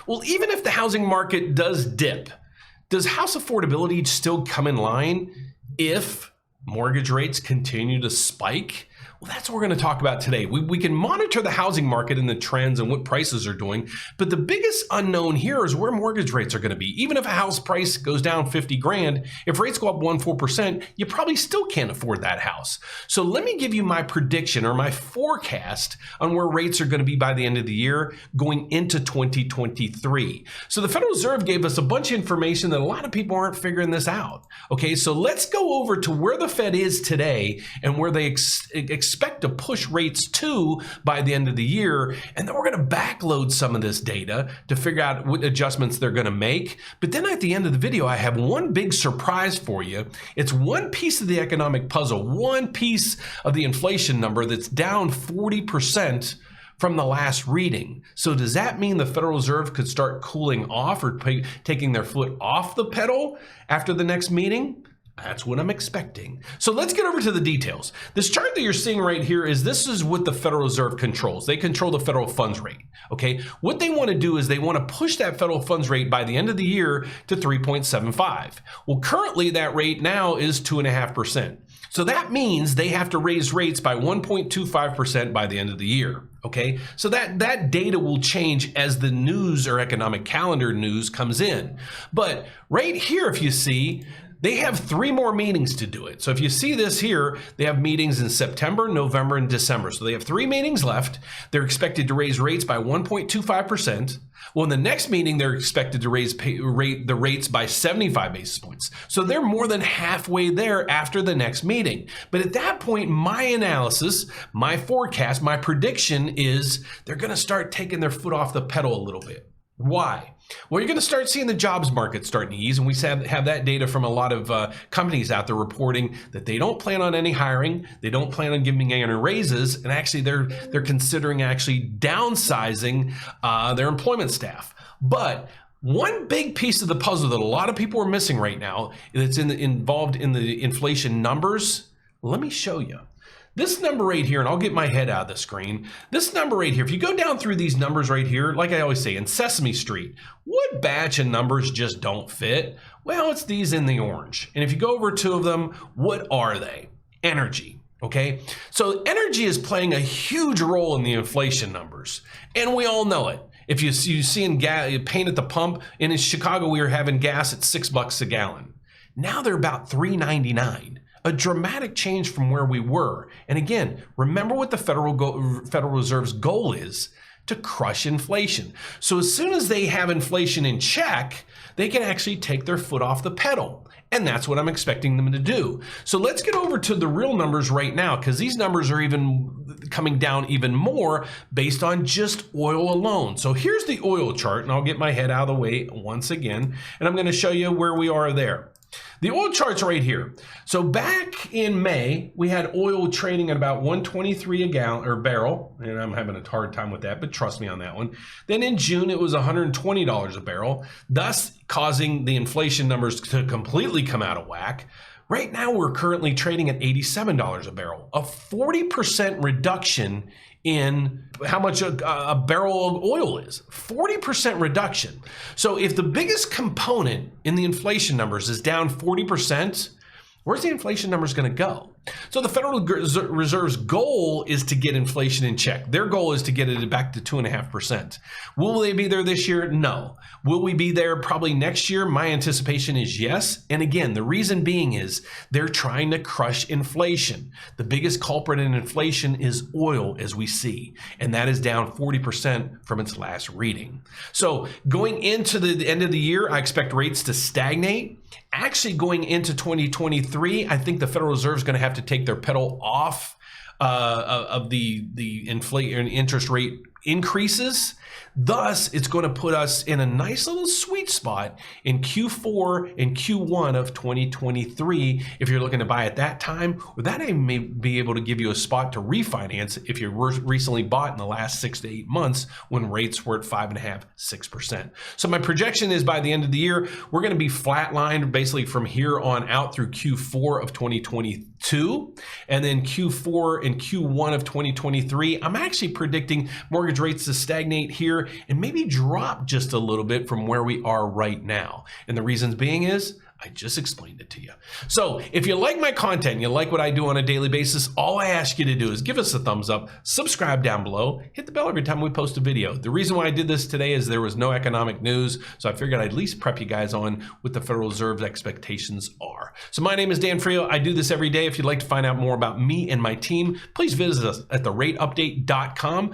Well, even if the housing market does dip, does house affordability still come in line if mortgage rates continue to spike? Well, that's what we're going to talk about today. We can monitor the housing market and the trends and what prices are doing, but the biggest unknown here is where mortgage rates are going to be. Even if a house price goes down 50 grand, if rates go up 1.4%, you probably still can't afford that house. So let me give you my prediction or my forecast on where rates are going to be by the end of the year going into 2023. So the Federal Reserve gave us a bunch of information that a lot of people aren't figuring this out. Okay, so let's go over to where the Fed is today and where they expect to push rates to by the end of the year. And then we're going to backload some of this data to figure out what adjustments they're going to make. But then at the end of the video, I have one big surprise for you. It's one piece of the economic puzzle, one piece of the inflation number that's down 40% from the last reading. So does that mean the Federal Reserve could start cooling off or taking their foot off the pedal after the next meeting? That's what I'm expecting. So let's get over to the details. This chart that you're seeing right here this is what the Federal Reserve controls. They control the federal funds rate, okay? What they want to do is they want to push that federal funds rate by the end of the year to 3.75. Well, currently that rate now is 2.5%. So that means they have to raise rates by 1.25% by the end of the year, okay? So that data will change as the news or economic calendar news comes in. But right here, if you see, they have 3 more meetings to do it. So if you see this here, they have meetings in September, November, and December. So they have 3 meetings left. They're expected to raise rates by 1.25%. Well, in the next meeting, they're expected to raise the rates by 75 basis points. So they're more than halfway there after the next meeting. But at that point, my analysis, my forecast, my prediction is they're going to start taking their foot off the pedal a little bit. Why? Well, you're going to start seeing the jobs market starting to ease, and we have that data from a lot of companies out there reporting that they don't plan on any hiring, they don't plan on giving any raises, and actually they're considering actually downsizing their employment staff. But one big piece of the puzzle that a lot of people are missing right now that's involved in the inflation numbers, let me show you. This number right here, and I'll get my head out of the screen. This number right here, if you go down through these numbers right here, like I always say, in Sesame Street, what batch of numbers just don't fit? Well, it's these in the orange. And if you go over 2 of them, what are they? Energy, okay? So energy is playing a huge role in the inflation numbers, and we all know it. If you see in paint at the pump, and in Chicago, we were having gas at $6 a gallon. Now they're about $3.99. A dramatic change from where we were. And again, remember what the Federal Reserve's goal is: to crush inflation. So as soon as they have inflation in check, they can actually take their foot off the pedal. And that's what I'm expecting them to do. So let's get over to the real numbers right now, because these numbers are even coming down even more based on just oil alone. So here's the oil chart, and I'll get my head out of the way once again, and I'm going to show you where we are there. The oil chart's right here. So back in May, we had oil trading at about $123 a gallon or barrel, and I'm having a hard time with that, but trust me on that one. Then in June, it was $120 a barrel, thus causing the inflation numbers to completely come out of whack. Right now, we're currently trading at $87 a barrel, a 40% reduction in how much a barrel of oil is. 40% reduction. So if the biggest component in the inflation numbers is down 40%, where's the inflation numbers going to go? So the Federal Reserve's goal is to get inflation in check. Their goal is to get it back to 2.5%. Will they be there this year? No. Will we be there probably next year? My anticipation is yes. And again, the reason being is they're trying to crush inflation. The biggest culprit in inflation is oil, as we see, and that is down 40% from its last reading. So going into the end of the year, I expect rates to stagnate. Actually, going into 2023, I think the Federal Reserve is going to have to take their pedal off of the inflation interest rate increases. Thus, it's going to put us in a nice little sweet spot in Q4 and Q1 of 2023 if you're looking to buy at that time, or that may be able to give you a spot to refinance if you recently bought in the last 6 to 8 months when rates were at 5.5%, 6%. So my projection is by the end of the year, we're going to be flatlined basically from here on out through Q4 of 2022, and then Q4 and Q1 of 2023. I'm actually predicting mortgage encourage rates to stagnate here and maybe drop just a little bit from where we are right now. And the reasons being is, I just explained it to you. So if you like my content, you like what I do on a daily basis, all I ask you to do is give us a thumbs up, subscribe down below, hit the bell every time we post a video. The reason why I did this today is there was no economic news, so I figured I'd at least prep you guys on what the Federal Reserve's expectations are. So my name is Dan Frio. I do this every day. If you'd like to find out more about me and my team, please visit us at therateupdate.com.